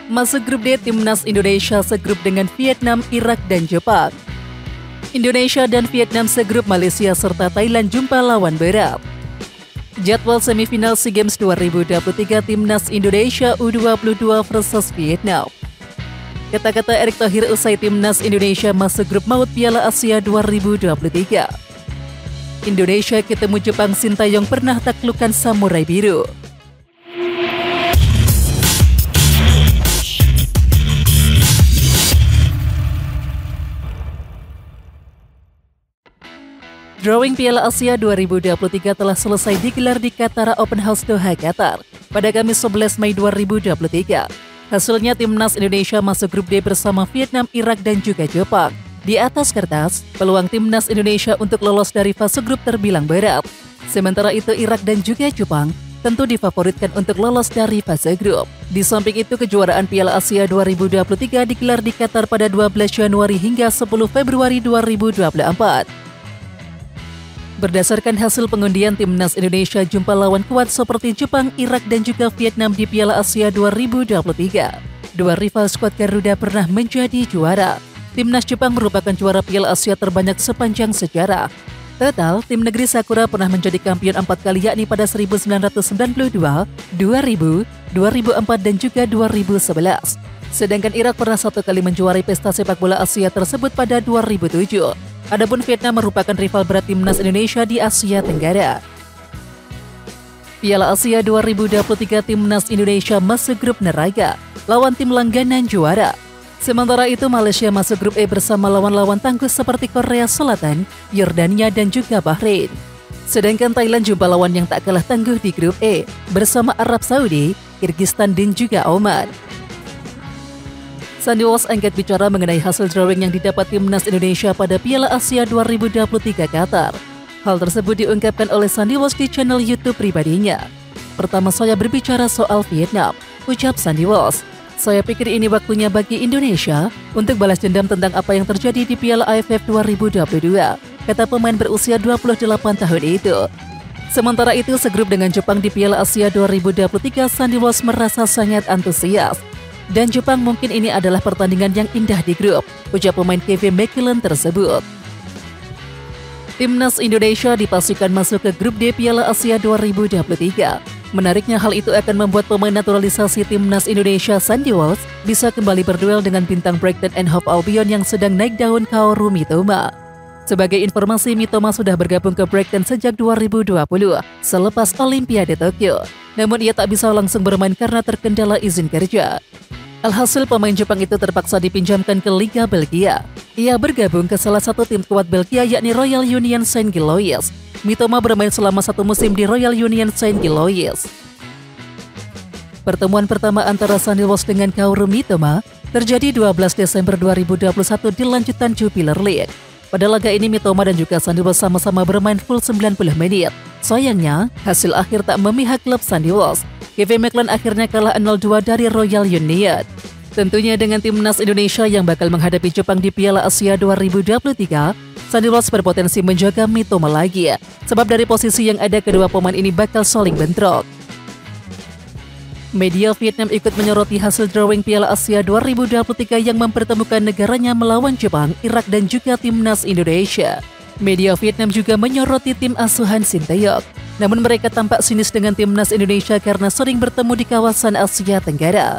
Masuk grup D, Timnas Indonesia segrup dengan Vietnam, Irak, dan Jepang. Indonesia dan Vietnam segrup Malaysia serta Thailand jumpa lawan berat. Jadwal semifinal SEA Games 2023 Timnas Indonesia U22 versus Vietnam. Kata-kata Erick Thohir usai Timnas Indonesia masuk grup maut Piala Asia 2023. Indonesia ketemu Jepang, Sintayong pernah taklukkan Samurai Biru. Drawing Piala Asia 2023 telah selesai digelar di Qatar Open House Doha, Qatar pada Kamis 11 Mei 2023. Hasilnya Timnas Indonesia masuk grup D bersama Vietnam, Irak, dan juga Jepang. Di atas kertas, peluang Timnas Indonesia untuk lolos dari fase grup terbilang berat. Sementara itu Irak dan juga Jepang tentu difavoritkan untuk lolos dari fase grup. Di samping itu kejuaraan Piala Asia 2023 digelar di Qatar pada 12 Januari hingga 10 Februari 2024. Berdasarkan hasil pengundian, Timnas Indonesia jumpa lawan kuat seperti Jepang, Irak, dan juga Vietnam di Piala Asia 2023. Dua rival skuad Garuda pernah menjadi juara. Timnas Jepang merupakan juara Piala Asia terbanyak sepanjang sejarah. Total, tim negeri Sakura pernah menjadi kampion 4 kali yakni pada 1992, 2000, 2004, dan juga 2011. Sedangkan Irak pernah 1 kali menjuarai pesta sepak bola Asia tersebut pada 2007. Adapun Vietnam merupakan rival berat Timnas Indonesia di Asia Tenggara. Piala Asia 2023 Timnas Indonesia masuk grup neraka, lawan tim langganan juara. Sementara itu Malaysia masuk grup E bersama lawan-lawan tangguh seperti Korea Selatan, Yordania, dan juga Bahrain. Sedangkan Thailand jumpa lawan yang tak kalah tangguh di grup E bersama Arab Saudi, Kyrgyzstan, dan juga Oman. Sandy Walsh angkat bicara mengenai hasil drawing yang didapat Timnas Indonesia pada Piala Asia 2023 Qatar. Hal tersebut diungkapkan oleh Sandy Walsh di channel YouTube pribadinya. Pertama saya berbicara soal Vietnam, ucap Sandy Walsh. Saya pikir ini waktunya bagi Indonesia untuk balas dendam tentang apa yang terjadi di Piala AFF 2022, kata pemain berusia 28 tahun itu. Sementara itu, segrup dengan Jepang di Piala Asia 2023, Sandy Walsh merasa sangat antusias. Dan Jepang mungkin ini adalah pertandingan yang indah di grup, ucap pemain Kevin McKillen tersebut. Timnas Indonesia dipastikan masuk ke grup D Piala Asia 2023. Menariknya hal itu akan membuat pemain naturalisasi Timnas Indonesia Sandy Walsh bisa kembali berduel dengan bintang breakdance and Hove Albion yang sedang naik daun Kaoru Mitoma. Sebagai informasi, Mitoma sudah bergabung ke breakdance sejak 2020 selepas Olimpiade Tokyo. Namun ia tak bisa langsung bermain karena terkendala izin kerja. Alhasil pemain Jepang itu terpaksa dipinjamkan ke Liga Belgia. Ia bergabung ke salah satu tim kuat Belgia yakni Royal Union Saint-Gilloise. Mitoma bermain selama 1 musim di Royal Union Saint-Gilloise. Pertemuan pertama antara Sandy Walsh dengan Kaoru Mitoma terjadi 12 Desember 2021 di lanjutan Jupiler League. Pada laga ini Mitoma dan juga Sandy Walsh sama-sama bermain full 90 menit. Sayangnya, hasil akhir tak memihak klub Sandy Walsh. Kevin McKillen akhirnya kalah 0-2 dari Royal Union. Tentunya dengan Timnas Indonesia yang bakal menghadapi Jepang di Piala Asia 2023, Sandy Walsh berpotensi menjaga Mitoma lagi. Sebab dari posisi yang ada kedua pemain ini bakal saling bentrok. Media Vietnam ikut menyoroti hasil drawing Piala Asia 2023 yang mempertemukan negaranya melawan Jepang, Irak, dan juga Timnas Indonesia. Media Vietnam juga menyoroti tim asuhan Sintayong. Namun mereka tampak sinis dengan Timnas Indonesia karena sering bertemu di kawasan Asia Tenggara.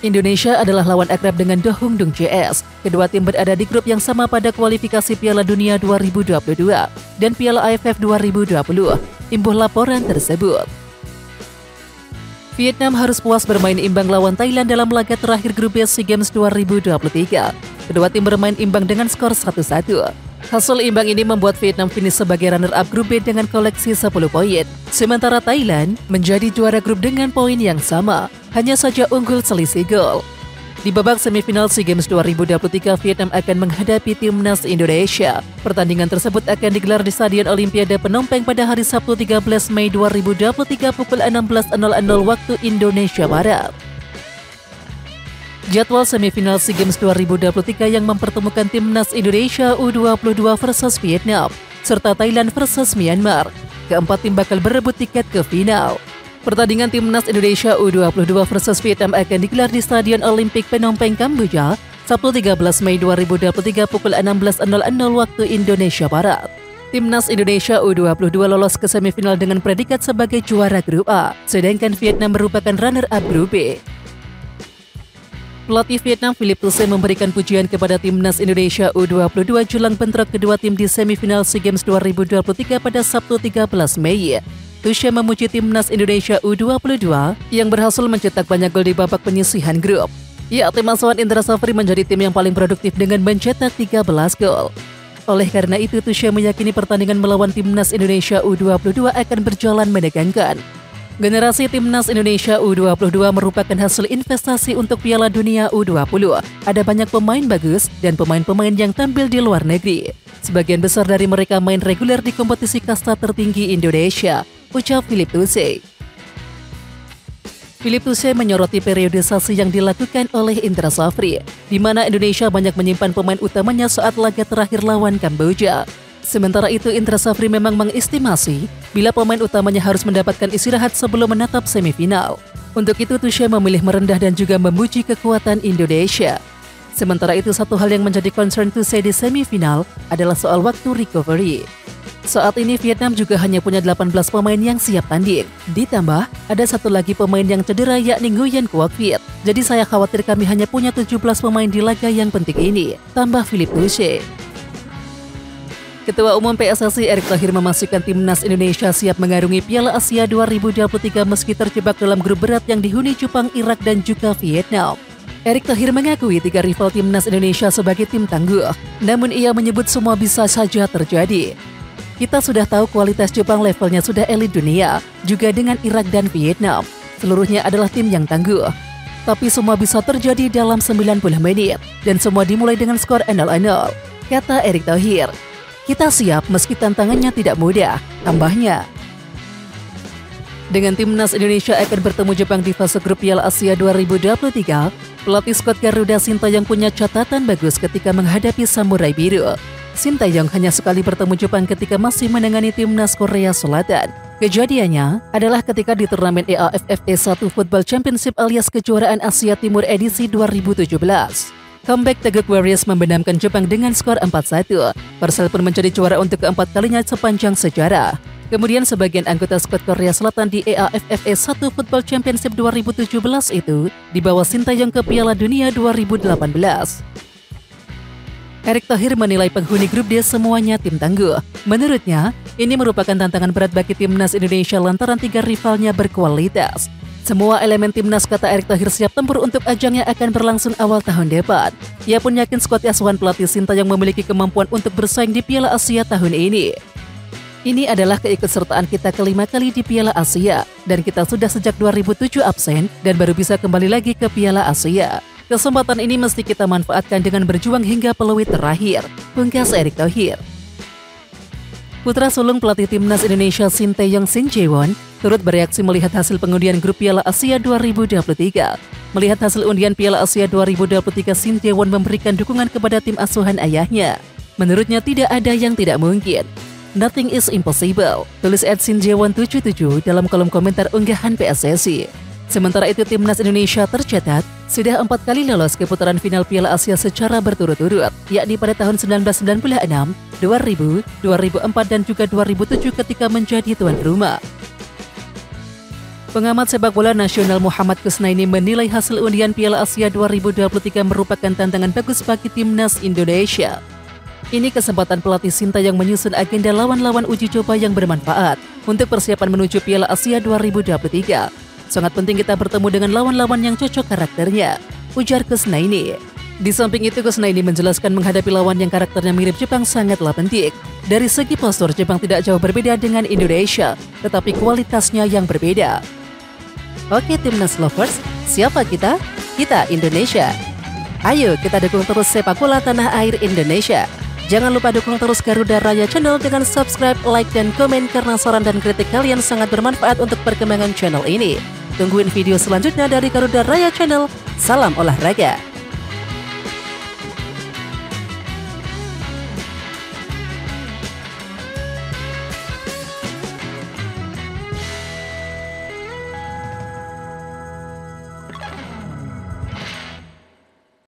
Indonesia adalah lawan akrab dengan Do Hung Dung JS. Kedua tim berada di grup yang sama pada kualifikasi Piala Dunia 2022 dan Piala AFF 2020. Imbuh laporan tersebut. Vietnam harus puas bermain imbang lawan Thailand dalam laga terakhir grup B SEA Games 2023. Kedua tim bermain imbang dengan skor 1-1. Hasil imbang ini membuat Vietnam finish sebagai runner-up grup B dengan koleksi 10 poin. Sementara Thailand menjadi juara grup dengan poin yang sama, hanya saja unggul selisih gol. Di babak semifinal SEA Games 2023, Vietnam akan menghadapi Timnas Indonesia. Pertandingan tersebut akan digelar di Stadion Olimpiade Phnom Penh pada hari Sabtu 13 Mei 2023 pukul 16.00 waktu Indonesia Barat. Jadwal semifinal SEA Games 2023 yang mempertemukan Timnas Indonesia U22 versus Vietnam, serta Thailand versus Myanmar. Keempat tim bakal berebut tiket ke final. Pertandingan Timnas Indonesia U22 versus Vietnam akan digelar di Stadion Olimpik Phnom Penh, Kamboja, Sabtu 13 Mei 2023 pukul 16.00 waktu Indonesia Barat. Timnas Indonesia U22 lolos ke semifinal dengan predikat sebagai juara grup A, sedangkan Vietnam merupakan runner-up grup B. Pelatih Vietnam Philipp Thusset memberikan pujian kepada Timnas Indonesia U22 jelang bentrok kedua tim di semifinal SEA Games 2023 pada Sabtu 13 Mei. Thusset memuji Timnas Indonesia U22 yang berhasil mencetak banyak gol di babak penyisihan grup. Ya, tim asuhan Indra Safri menjadi tim yang paling produktif dengan mencetak 13 gol. Oleh karena itu, Thusset meyakini pertandingan melawan Timnas Indonesia U22 akan berjalan menegangkan. Generasi Timnas Indonesia U22 merupakan hasil investasi untuk Piala Dunia U20. Ada banyak pemain bagus dan pemain-pemain yang tampil di luar negeri. Sebagian besar dari mereka main reguler di kompetisi kasta tertinggi Indonesia, ucap Philipp Thusset. Philipp Thusset menyoroti periodisasi yang dilakukan oleh Indra Safri, di mana Indonesia banyak menyimpan pemain utamanya saat laga terakhir lawan Kamboja. Sementara itu, Indra Safri memang mengestimasi bila pemain utamanya harus mendapatkan istirahat sebelum menatap semifinal. Untuk itu, Thusset memilih merendah dan juga memuji kekuatan Indonesia. Sementara itu, satu hal yang menjadi concern Thusset di semifinal adalah soal waktu recovery. Saat ini Vietnam juga hanya punya 18 pemain yang siap tanding. Ditambah, ada satu lagi pemain yang cedera yakni Nguyen Quoc Viet. Jadi saya khawatir kami hanya punya 17 pemain di laga yang penting ini, tambah Philipp Thusset. Ketua Umum PSSI Erick Thohir memastikan Timnas Indonesia siap mengarungi Piala Asia 2023 meski terjebak dalam grup berat yang dihuni Jepang, Irak, dan juga Vietnam. Erick Thohir mengakui 3 rival Timnas Indonesia sebagai tim tangguh, namun ia menyebut semua bisa saja terjadi. Kita sudah tahu kualitas Jepang levelnya sudah elit dunia, juga dengan Irak dan Vietnam. Seluruhnya adalah tim yang tangguh. Tapi semua bisa terjadi dalam 90 menit, dan semua dimulai dengan skor 0-0, kata Erick Thohir. Kita siap meski tantangannya tidak mudah, tambahnya. Dengan Timnas Indonesia akan bertemu Jepang di fase grup Piala Asia 2023, pelatih skuad Garuda Sintayong punya catatan bagus ketika menghadapi Samurai Biru. Sintayong hanya sekali bertemu Jepang ketika masih menangani Timnas Korea Selatan. Kejadiannya adalah ketika di turnamen AFF 1 Football Championship alias Kejuaraan Asia Timur edisi 2017. Comeback Teguk Warriors membenamkan Jepang dengan skor 4-1. Persel pun menjadi juara untuk keempat kalinya sepanjang sejarah. Kemudian sebagian anggota skuad Korea Selatan di AFF 1 Football Championship 2017 itu dibawa Sintayong ke Piala Dunia 2018. Erick Thohir menilai penghuni grup D semuanya tim tangguh. Menurutnya, ini merupakan tantangan berat bagi Timnas Indonesia lantaran 3 rivalnya berkualitas. Semua elemen Timnas, kata Erick Thohir, siap tempur untuk ajang yang akan berlangsung awal tahun depan. Ia pun yakin skuad asuhan pelatih Sintayong memiliki kemampuan untuk bersaing di Piala Asia tahun ini. Ini adalah keikutsertaan kita kelima kali di Piala Asia, dan kita sudah sejak 2007 absen dan baru bisa kembali lagi ke Piala Asia. Kesempatan ini mesti kita manfaatkan dengan berjuang hingga peluit terakhir, pungkas Erick Thohir. Putra sulung pelatih Timnas Indonesia Shin Jae-won turut bereaksi melihat hasil pengundian grup Piala Asia 2023. Melihat hasil undian Piala Asia 2023, Shin Jae-won memberikan dukungan kepada tim asuhan ayahnya. Menurutnya tidak ada yang tidak mungkin. Nothing is impossible, tulis Shin Jae-won 77 dalam kolom komentar unggahan PSSI. Sementara itu, Timnas Indonesia tercatat sudah 4 kali lolos ke putaran final Piala Asia secara berturut-turut, yakni pada tahun 1996, 2000, 2004, dan juga 2007 ketika menjadi tuan rumah. Pengamat sepak bola nasional Muhammad Kusnaini menilai hasil undian Piala Asia 2023 merupakan tantangan bagus bagi Timnas Indonesia. Ini kesempatan pelatih Sintayong menyusun agenda lawan-lawan uji coba yang bermanfaat untuk persiapan menuju Piala Asia 2023. Sangat penting kita bertemu dengan lawan-lawan yang cocok karakternya, ujar Kusnaini. Di samping itu, Kusnaini menjelaskan menghadapi lawan yang karakternya mirip Jepang sangatlah penting. Dari segi postur, Jepang tidak jauh berbeda dengan Indonesia, tetapi kualitasnya yang berbeda. Oke Timnas Lovers, siapa kita? Kita Indonesia. Ayo kita dukung terus sepak bola tanah air Indonesia. Jangan lupa dukung terus Garuda Raya Channel dengan subscribe, like, dan komen karena saran dan kritik kalian sangat bermanfaat untuk perkembangan channel ini. Tungguin video selanjutnya dari Garuda Raya Channel. Salam olahraga.